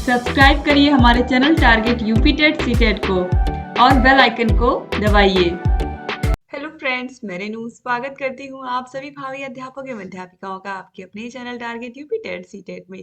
Subscribe करिए हमारे channel target UP TET CTET को और बेल आइकन को दबाइए। हेलो फ्रेंड्स, मैं रेनू स्वागत करती हूँ आप सभी भावी अध्यापक एवं अध्यापिकाओं का आपके अपने channel target UP TET CTET में।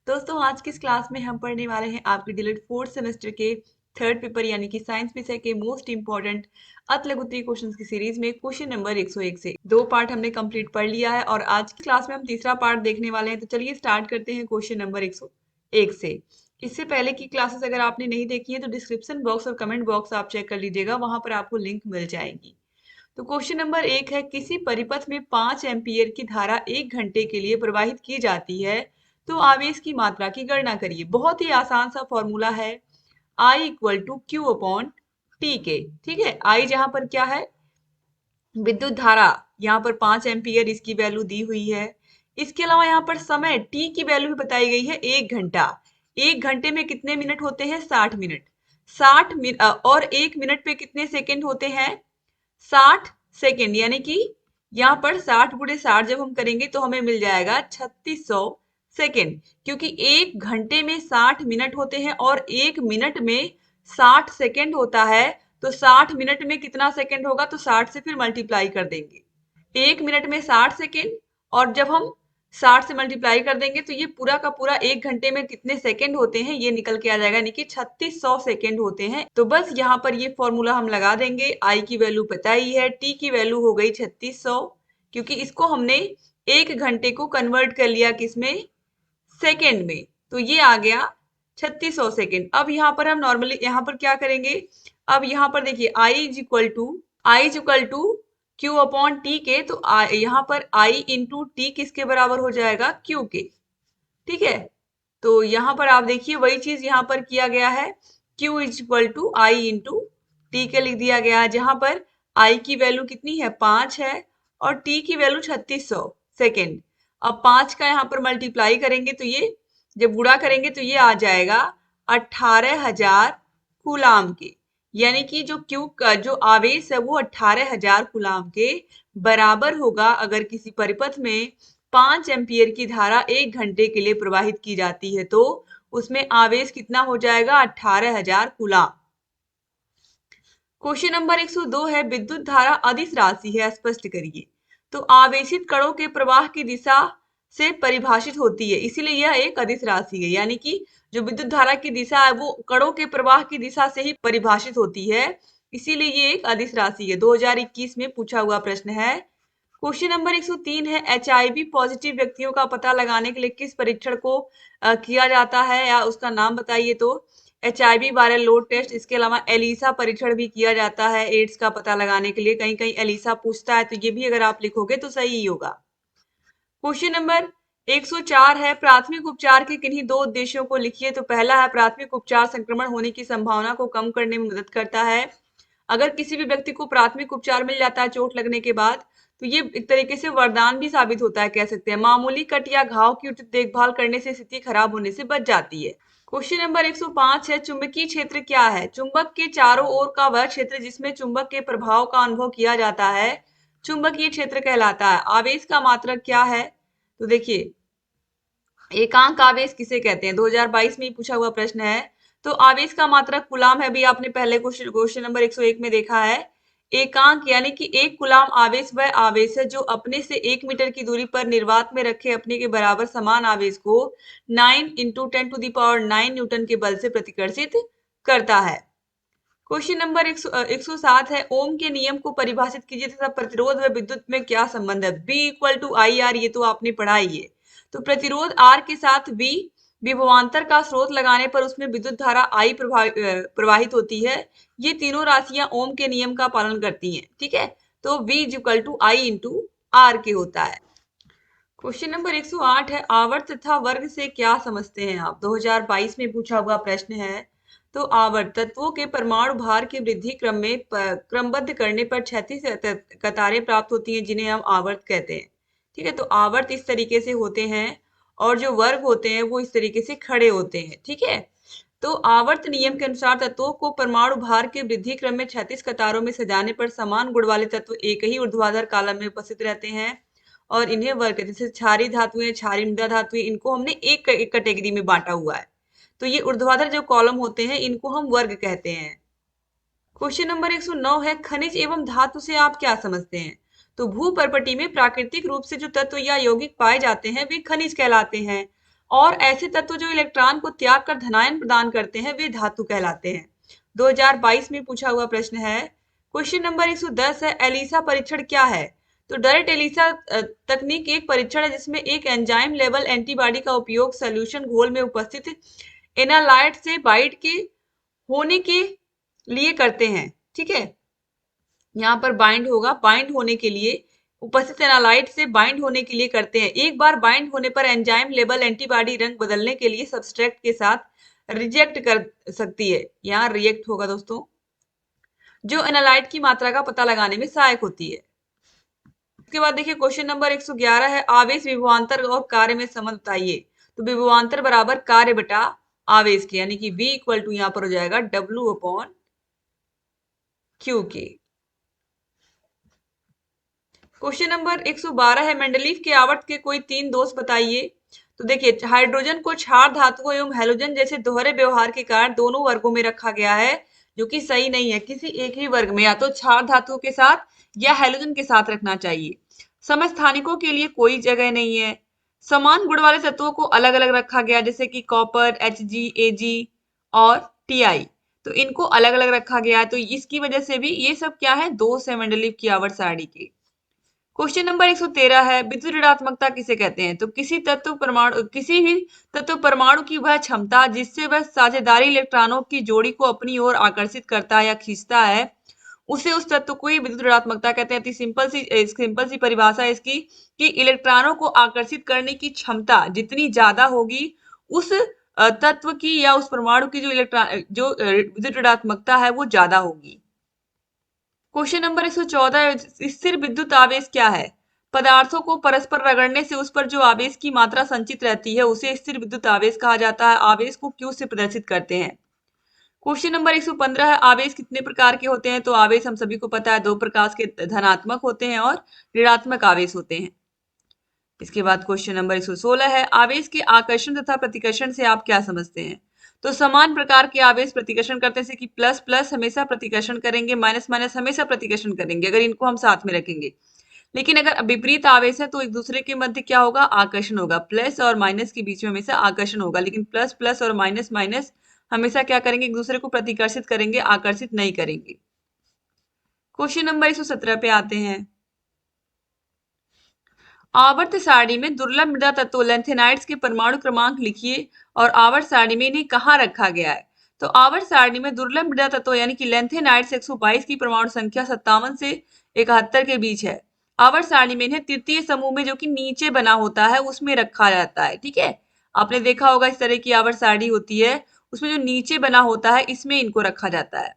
दोस्तों, आज की इस क्लास में हम पढ़ने वाले हैं आपके डिलीट फोर्थ सेमेस्टर के थर्ड पेपर यानी कि साइंस विषय के मोस्ट इंपॉर्टेंट अतलगुत्ती क्वेश्चन की सीरीज में क्वेश्चन नंबर 101 से 2 पार्ट हमने कंप्लीट पढ़ लिया है और आज की क्लास में हम तीसरा पार्ट देखने वाले हैं। तो चलिए स्टार्ट करते हैं क्वेश्चन नंबर 101 से। इससे पहले की क्लासेस अगर आपने नहीं देखी है तो डिस्क्रिप्शन बॉक्स और कमेंट बॉक्स आप चेक कर लीजिएगा, वहां पर आपको लिंक मिल जाएगी। तो क्वेश्चन नंबर 1 है, किसी परिपथ में 5 एम्पियर की धारा 1 घंटे के लिए प्रवाहित की जाती है तो आवेश की मात्रा की गणना करिए। बहुत ही आसान सा फॉर्मूला है, I equal to Q upon T के। ठीक है, I जहां पर क्या है, विद्युत धारा, यहाँ पर 5 एम्पियर इसकी वैल्यू दी हुई है। इसके अलावा यहाँ पर समय टी की वैल्यू भी बताई गई है 1 घंटा। 1 घंटे में कितने मिनट होते हैं, 60 मिनट। 60 मिनट और 1 मिनट पे कितने सेकंड होते हैं, 60 सेकंड। यानी कि यहाँ पर 60 गुणे 60 जब हम करेंगे तो हमें मिल जाएगा 3600 सेकंड, क्योंकि 1 घंटे में 60 मिनट होते हैं और 1 मिनट में 60 सेकंड होता है। तो 60 मिनट में कितना सेकंड होगा, तो 60 से फिर मल्टीप्लाई कर देंगे। 1 मिनट में 60 सेकंड और जब हम 60 से मल्टीप्लाई कर देंगे तो ये पूरा का पूरा 1 घंटे में कितने सेकंड होते हैं ये निकल के आ जाएगा, यानी कि 3600 सेकंड होते हैं। तो बस यहाँ पर ये फॉर्मूला हम लगा देंगे। आई की वैल्यू पता ही है, टी की वैल्यू हो गई 3600, क्योंकि इसको हमने 1 घंटे को कन्वर्ट कर लिया किसमें, सेकेंड में। तो ये आ गया 3600 सेकेंड। अब यहाँ पर हम नॉर्मली यहाँ पर क्या करेंगे, अब यहाँ पर देखिए I is equal to Q upon T के। तो यहाँ पर I इंटू टी किसके बराबर हो जाएगा, क्यू के। ठीक है, तो यहाँ पर आप देखिए वही चीज यहाँ पर किया गया है, Q is equal to I into T के लिख दिया गया है, जहां पर I की वैल्यू कितनी है, 5 है और T की वैल्यू 3600 सेकेंड। अब 5 का यहाँ पर मल्टीप्लाई करेंगे तो ये जब गुणा करेंगे तो ये आ जाएगा 18,000 कूलाम के, यानी कि जो क्यू का जो आवेश है वो 18,000 कूलाम के बराबर होगा अगर किसी परिपथ में 5 एम्पियर की धारा 1 घंटे के लिए प्रवाहित की जाती है तो उसमें आवेश कितना हो जाएगा, 18,000 कूलाम। क्वेश्चन नंबर 102 है, विद्युत धारा अदिश राशि है, स्पष्ट करिए। तो आवेशित कणों के प्रवाह की दिशा से परिभाषित होती है, इसीलिए यह एक अदिश राशि है। यानी कि जो विद्युत धारा की दिशा है वो कणों के प्रवाह की दिशा से ही परिभाषित होती है, इसीलिए ये एक अदिश राशि है। 2021 में पूछा हुआ प्रश्न है। क्वेश्चन नंबर 103 है, HIV पॉजिटिव व्यक्तियों का पता लगाने के लिए किस परीक्षण को किया जाता है, या उसका नाम बताइए। तो HIV वायरल लोड टेस्ट, इसके अलावा एलिसा परीक्षण भी किया जाता है एड्स का पता लगाने के लिए। कहीं कहीं एलिसा पूछता है, तो ये भी अगर आप लिखोगे तो सही ही होगा। क्वेश्चन नंबर 104 है, प्राथमिक उपचार के किन्हीं 2 उद्देश्यों को लिखिए। तो पहला है, प्राथमिक उपचार संक्रमण होने की संभावना को कम करने में मदद करता है। अगर किसी भी व्यक्ति को प्राथमिक उपचार मिल जाता है चोट लगने के बाद, तो ये एक तरीके से वरदान भी साबित होता है, कह सकते हैं। मामूली कट या घाव की उचित देखभाल करने से स्थिति खराब होने से बच जाती है। क्वेश्चन नंबर 105 है, चुंबकीय क्षेत्र क्या है। चुंबक के चारों ओर का वह क्षेत्र जिसमें चुंबक के प्रभाव का अनुभव किया जाता है चुंबकीय क्षेत्र कहलाता है। आवेश का मात्रक क्या है, तो देखिए एकांक आवेश किसे कहते हैं, 2022 में ही पूछा हुआ प्रश्न है। तो आवेश का मात्रक कूलाम है, अभी आपने पहले क्वेश्चन नंबर 101 में देखा है। एकांक यानी कि 1 कूलाम आवेश वह आवेश है जो अपने से 1 मीटर की दूरी पर निर्वात में रखे अपने के बराबर समान आवेश को 9 इंटू 10⁹ न्यूटन के बल से प्रतिकर्षित करता है। क्वेश्चन नंबर 107 है, ओम के नियम को परिभाषित कीजिए तथा प्रतिरोध व विद्युत में क्या संबंध है। B equal to I R, ये तो आपने पढ़ा ही है। तो प्रतिरोध R के साथ V विभवांतर का स्रोत लगाने पर उसमें विद्युत धारा I प्रवाहित होती है। ये तीनों राशियां ओम के नियम का पालन करती हैं। ठीक है, तो V equal to I into R के होता है। क्वेश्चन नंबर 108 है, आवर्त तथा वर्ग से क्या समझते हैं आप, 2022 में पूछा हुआ प्रश्न है। तो आवर्त तत्वों के परमाणु भार की वृद्धि क्रम में क्रमबद्ध करने पर क्षैतिज कतारें प्राप्त होती हैं, जिन्हें हम आवर्त कहते हैं। ठीक है, तो आवर्त इस तरीके से होते हैं और जो वर्ग होते हैं वो इस तरीके से खड़े होते हैं। ठीक है, तो आवर्त नियम के अनुसार तत्वों को परमाणु भार के वृद्धि क्रम में क्षैतिज कतारों में सजाने पर समान गुण वाले तत्व एक ही ऊर्ध्वाधर कालम में उपस्थित रहते हैं और इन्हें वर्ग, जैसे क्षारीय धातुएं, क्षारीय मृदा धातुएं, इनको हमने एक कैटेगरी में बांटा हुआ है। तो ये ऊर्ध्वाधर जो कॉलम होते हैं इनको हम वर्ग कहते हैं। क्वेश्चन नंबर 109 है, खनिज एवं धातु से आप क्या समझते हैं? तो भूपर्पटी में प्राकृतिक रूप से जो तत्व या यौगिक पाए जाते हैं वे खनिज कहलाते हैं, और ऐसे तत्व जो इलेक्ट्रॉन को त्याग कर धनायन प्रदान करते हैं वे धातु कहलाते हैं। 2022 में पूछा हुआ प्रश्न है। क्वेश्चन नंबर 110 है, एलिसा परीक्षण क्या है? तो डायरेक्ट एलिसा तकनीक एक परीक्षण है जिसमें एक एंजाइम लेवल एंटीबॉडी का उपयोग सॉल्यूशन घोल में उपस्थित एनालाइट से बाइंड के होने के लिए करते हैं। ठीक है, यहाँ पर बाइंड होगा, बाइंड होने के लिए उपस्थित एनालाइट से बाइंड होने के लिए करते हैं। एक बार बाइंड होने पर एंजाइम लेबल एंटीबॉडी रंग बदलने के लिए सब्सट्रैक्ट के साथ रिजेक्ट कर सकती है, यहाँ रिएक्ट होगा दोस्तों, जो एनालाइट की मात्रा का पता लगाने में सहायक होती है। इसके बाद देखिए क्वेश्चन नंबर 111 है, आवेश विभवांतर और कार्य में संबंध बताइए। तो विभवांतर बराबर कार्य बटा आवेश के, यानी कि V इक्वल टू यहाँ पर हो जाएगा W अपॉन Q के। क्वेश्चन नंबर 112 है, मेंडलीफ के आवर्त के कोई 3 दोष बताइए। तो देखिए हाइड्रोजन को क्षार धातुओं एवं हैलोजन जैसे दोहरे व्यवहार के कारण दोनों वर्गों में रखा गया है, जो कि सही नहीं है। किसी एक ही वर्ग में या तो क्षार धातुओं के साथ या हैलोजन के साथ रखना चाहिए। समस्थानिकों के लिए कोई जगह नहीं है। समान गुण वाले तत्वों को अलग अलग रखा गया, जैसे कि कॉपर, Hg, Ag और Ti, तो इनको अलग अलग रखा गया है। तो इसकी वजह से भी ये सब क्या है, दोष है मेंडलीफ की आवर्त सारणी के। क्वेश्चन नंबर 113 है, विद्युत ऋणात्मकता किसे कहते हैं? तो किसी भी तत्व परमाणु की वह क्षमता जिससे वह साझेदारी इलेक्ट्रॉनों की जोड़ी को अपनी ओर आकर्षित करता है या खींचता है, उसे उस तत्व को ही विद्युत ऋणात्मकता कहते हैं। सिंपल सी परिभाषा है इसकी कि इलेक्ट्रॉनों को आकर्षित करने की क्षमता जितनी ज्यादा होगी, उस तत्व की या उस परमाणु की जो विद्युत ऋणात्मकता है वो ज्यादा होगी। क्वेश्चन नंबर 114, स्थिर विद्युत आवेश क्या है? पदार्थों को परस्पर रगड़ने से उस पर जो आवेश की मात्रा संचित रहती है उसे स्थिर विद्युत आवेश कहा जाता है। आवेश को Q से प्रदर्शित करते हैं। क्वेश्चन नंबर 115 है, आवेश कितने प्रकार के होते हैं? तो आवेश हम सभी को पता है 2 प्रकार के, धनात्मक होते हैं और ऋणात्मक आवेश होते हैं। इसके बाद क्वेश्चन नंबर 116 है, आवेश के आकर्षण तथा प्रतिकर्षण से आप क्या समझते हैं? तो समान प्रकार के आवेश प्रतिकर्षण करते हैं, जैसे कि प्लस प्लस हमेशा प्रतिकर्षण करेंगे, माइनस माइनस हमेशा प्रतिकर्षण करेंगे अगर इनको हम साथ में रखेंगे। लेकिन अगर विपरीत आवेश है तो एक दूसरे के मध्य क्या होगा, आकर्षण होगा। प्लस और माइनस के बीच में हमेशा आकर्षण होगा, लेकिन प्लस प्लस और माइनस माइनस हमेशा क्या करेंगे, एक दूसरे को प्रतिकर्षित करेंगे, आकर्षित नहीं करेंगे। क्वेश्चन नंबर 117 पे आते हैं, आवर्त सारणी में दुर्लभ मृदा तत्व लेंथेनाइड्स के परमाणु क्रमांक लिखिए और आवर्त सारणी में इन्हें कहाँ रखा गया है? तो आवर्त सारणी में दुर्लभ मृदा तत्व यानी कि लेंथेनाइड्स 122 की परमाणु संख्या 57 से 71 के बीच है। आवर्त सारणी में इन्हें तृतीय समूह में जो कि नीचे बना होता है उसमें रखा जाता है। ठीक है, आपने देखा होगा इस तरह की आवर्त सारणी होती है, उसमें जो नीचे बना होता है इसमें इनको रखा जाता है।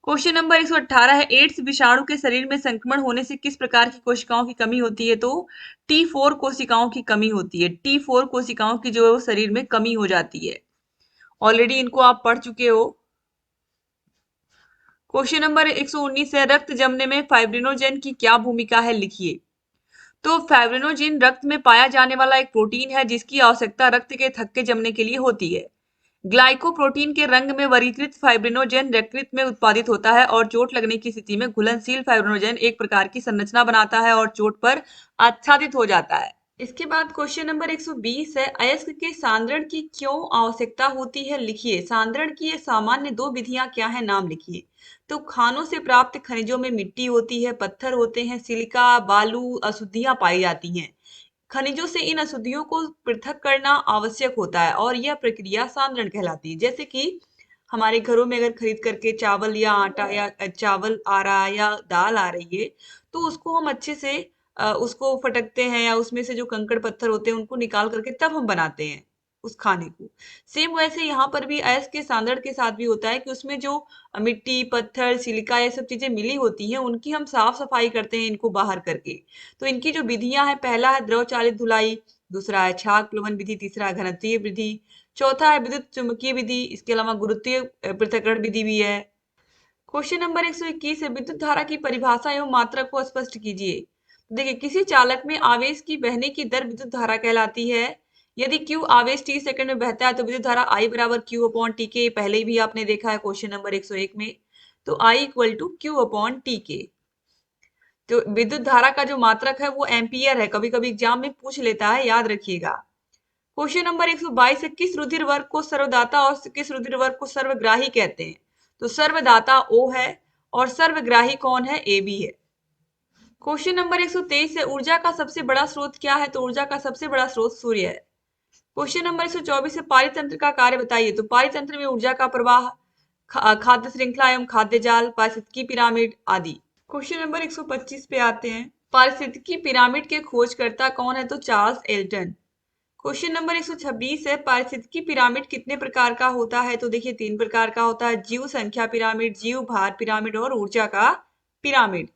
क्वेश्चन नंबर 118 है, एड्स विषाणु के शरीर में संक्रमण होने से किस प्रकार की कोशिकाओं की कमी होती है? तो T4 कोशिकाओं की कमी होती है। T4 कोशिकाओं की जो है वो शरीर में कमी हो जाती है। ऑलरेडी इनको आप पढ़ चुके हो। क्वेश्चन नंबर 119 है, रक्त जमने में फाइब्रिनोजेन की क्या भूमिका है, लिखिए। तो फाइब्रिनोजेन रक्त में पाया जाने वाला एक प्रोटीन है जिसकी आवश्यकता रक्त के थक्के जमने के लिए होती है। ग्लाइकोप्रोटीन के रंग में वर्गीकृत फाइब्रिनोजेन यकृत में उत्पादित होता है और चोट लगने की स्थिति में घुलनशील फाइब्रिनोजेन एक प्रकार की संरचना बनाता है और चोट पर आच्छादित हो जाता है। इसके बाद क्वेश्चन नंबर 120 है, अयस्क के सांद्रण की क्यों आवश्यकता होती है, लिखिए। सांद्रण की ये सामान्य 2 विधियां क्या है, नाम लिखिए। तो खानों से प्राप्त खनिजों में मिट्टी होती है, पत्थर होते हैं, सिलिका, बालू, अशुद्धियां पाई जाती हैं। खनिजों से इन अशुद्धियों को पृथक करना आवश्यक होता है और यह प्रक्रिया सांद्रण कहलाती है। जैसे कि हमारे घरों में अगर खरीद करके चावल या आटा या चावल आ रहा है या दाल आ रही है, तो उसको हम अच्छे से उसको फटकते हैं या उसमें से जो कंकड़ पत्थर होते हैं उनको निकाल करके तब हम बनाते हैं उस खाने को। सेम वैसे यहाँ पर भी अयस्क के सांद्रण के साथ भी होता है कि उसमें जो मिट्टी, पत्थर, सिलिका ये सब चीजें मिली होती हैं उनकी हम साफ सफाई करते हैं इनको बाहर करके। तो इनकी जो विधियां हैं, पहला है द्रव चालित धुलाई, दूसरा है छाग प्लवन विधि, तीसरा है घनत्वीय विधि, चौथा है विद्युत चुम्बकीय विधि, इसके अलावा गुरुत्वीय पृथक्करण विधि भी है। क्वेश्चन नंबर 121 है, विद्युत धारा की परिभाषा एवं मात्रा को स्पष्ट कीजिए। देखिए किसी चालक में आवेश की बहने की दर विद्युत धारा कहलाती है। यदि Q आवेश t सेकंड में बहता है तो विद्युत धारा I बराबर Q अपॉन टी के, पहले भी आपने देखा है क्वेश्चन नंबर 101 में। तो I equal to Q upon T के। तो विद्युत धारा का जो मात्रक है वो एम्पियर है, कभी कभी एग्जाम में पूछ लेता है, याद रखिएगा। क्वेश्चन नंबर 122 है, किस रुधिर वर्ग को सर्वदाता और किस रुधिर वर्ग को सर्वग्राही कहते हैं? तो सर्वदाता O है और सर्वग्राही कौन है? AB है। क्वेश्चन नंबर 123 है, ऊर्जा का सबसे बड़ा स्रोत क्या है? तो ऊर्जा का सबसे बड़ा स्रोत सूर्य है। क्वेश्चन नंबर 124 है, पारितंत्र का कार्य बताइए। तो पारितंत्र में ऊर्जा का प्रवाह, खाद्य श्रृंखला एवं खाद्य जाल, पारिस्थितिकी पिरामिड आदि। क्वेश्चन नंबर 125 पे आते हैं, पारिस्थितिकी पिरामिड के खोजकर्ता कौन है? तो चार्ल्स एल्टन। क्वेश्चन नंबर 126 है, पारिस्थितिकी पिरामिड कितने प्रकार का होता है? तो देखिए 3 प्रकार का होता है, जीव संख्या पिरामिड, जीव भार पिरामिड और ऊर्जा का पिरामिड।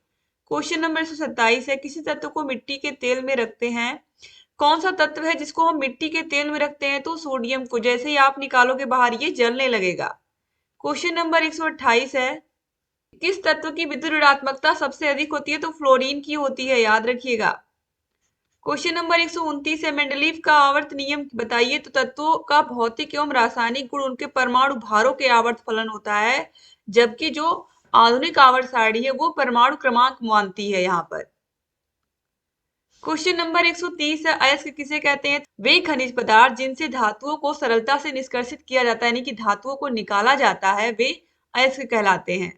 क्वेश्चन नंबर 127 है, किसी तत्व को मिट्टी के तेल में रखते हैं, कौन सा तत्व है जिसको हम मिट्टी के तेल में रखते हैं? तो सोडियम को, जैसे ही आप निकालोगे बाहर ये जलने लगेगा। क्वेश्चन नंबर 128 है, किस तत्व की विद्युत ऋणात्मकता सबसे अधिक होती है? तो फ्लोरीन की होती है, याद रखिएगा। क्वेश्चन नंबर 129 है, मेंडलीव का आवर्त नियम बताइए। तो तत्वों का भौतिक एवं रासायनिक गुण उनके परमाणु भारों के आवर्त फलन होता है, जबकि जो आधुनिक आवर्त सारणी है वो परमाणु क्रमांक मानती है यहाँ पर। क्वेश्चन नंबर 130 है, अयस्क किसे कहते हैं? वे खनिज पदार्थ जिनसे धातुओं को सरलता से निष्कर्षित किया जाता है, यानी कि धातुओं को निकाला जाता है, वे अयस्क कहलाते हैं।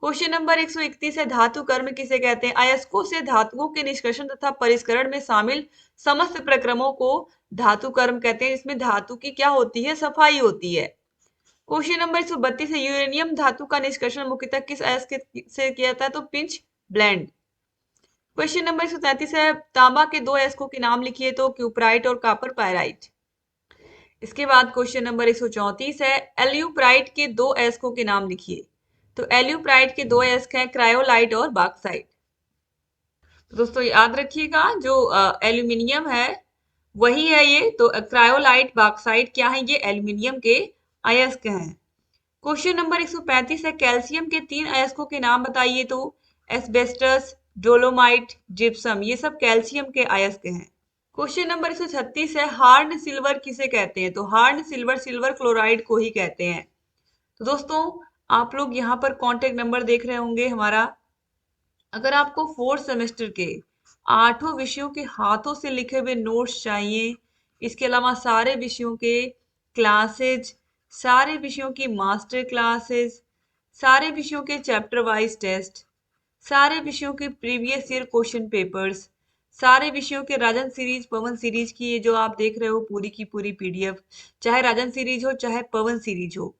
क्वेश्चन नंबर 131 है, धातु कर्म किसे कहते हैं? अयस्कों से धातुओं के निष्कर्षण तथा परिष्करण में शामिल समस्त प्रक्रमों को धातु कर्म कहते हैं, इसमें धातु की क्या होती है? सफाई होती है। क्वेश्चन नंबर 132 है, यूरेनियम धातु का निष्कर्षण मुख्यतः किस अयस्क से किया जाता है? तो पिंच ब्लेंड। क्वेश्चन नंबर 133 है, तांबा के 2 अयस्कों के नाम लिखिए। तो क्यूपराइट और कॉपर पायराइट। इसके बाद क्वेश्चन नंबर 134 है, एल्यूप्राइट के 2 अयस्कों के नाम लिखिए। तो एल्यूप्राइट के 2 अयस्क हैं, क्रायोलाइट और बॉक्साइट। तो दोस्तों याद रखिएगा, जो एल्यूमिनियम है वही है ये। तो क्रायोलाइट बॉक्साइट क्या है? ये एल्यूमिनियम के अयस्क हैं। क्वेश्चन नंबर 135 है, कैल्शियम के 3 अयस्कों के नाम बताइए। तो एस्बेस्टस, डोलोमाइट, जिप्सम, ये सब कैल्शियम के अयस्क हैं। क्वेश्चन नंबर 136 है, हार्ड सिल्वर किसे कहते हैं? तो हार्ड सिल्वर सिल्वर क्लोराइड को ही कहते हैं। तो दोस्तों आप लोग यहाँ पर कॉन्टेक्ट नंबर देख रहे होंगे हमारा। अगर आपको 4th सेमेस्टर के 8 विषयों के हाथों से लिखे हुए नोट्स चाहिए, इसके अलावा सारे विषयों के क्लासेज, सारे विषयों की मास्टर क्लासेस, सारे विषयों के चैप्टर वाइज टेस्ट, सारे विषयों के प्रीवियस ईयर क्वेश्चन पेपर्स, सारे विषयों के राजन सीरीज पवन सीरीज की ये जो आप देख रहे हो पूरी की पूरी पीडीएफ, चाहे राजन सीरीज हो चाहे पवन सीरीज हो,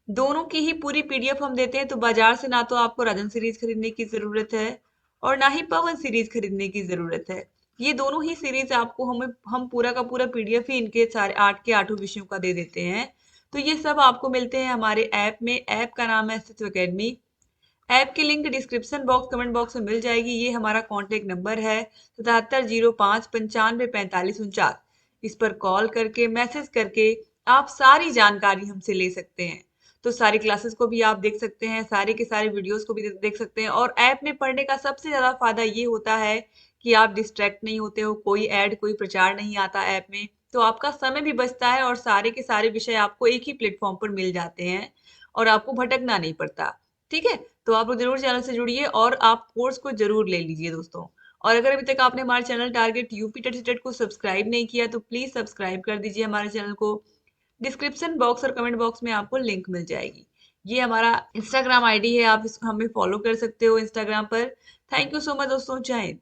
दोनों की ही पूरी पीडीएफ हम देते हैं। तो बाजार से ना तो आपको राजन सीरीज खरीदने की जरूरत है और ना ही पवन सीरीज खरीदने की जरूरत है। ये दोनों ही सीरीज आपको हम पूरा का पूरा पीडीएफ ही इनके सारे 8 के 8 विषयों का दे देते हैं। तो ये सब आपको मिलते हैं हमारे ऐप में। ऐप का नाम है अस्तित्व अकेडमी। ऐप की link description box comment box में मिल जाएगी। ये हमारा कॉन्टेक्ट नंबर है 7705 95 4549। इस पर कॉल करके मैसेज करके आप सारी जानकारी हमसे ले सकते हैं। तो सारी क्लासेस को भी आप देख सकते हैं, सारे के सारे वीडियोस को भी देख सकते हैं। और ऐप में पढ़ने का सबसे ज्यादा फायदा ये होता है कि आप डिस्ट्रैक्ट नहीं होते हो, कोई ऐड कोई प्रचार नहीं आता ऐप में, तो आपका समय भी बचता है और सारे के सारे विषय आपको एक ही प्लेटफॉर्म पर मिल जाते हैं और आपको भटकना नहीं पड़ता। ठीक है, तो आप लोग जरूर चैनल से जुड़िए और आप कोर्स को जरूर ले लीजिए दोस्तों। और अगर अभी तक आपने हमारे channel target UP TET CTET को सब्सक्राइब नहीं किया तो प्लीज सब्सक्राइब कर दीजिए हमारे चैनल को। डिस्क्रिप्शन बॉक्स और कमेंट बॉक्स में आपको लिंक मिल जाएगी। ये हमारा इंस्टाग्राम आईडी है, आप हमें फॉलो कर सकते हो इंस्टाग्राम पर। थैंक यू सो मच दोस्तों, जय हिंद।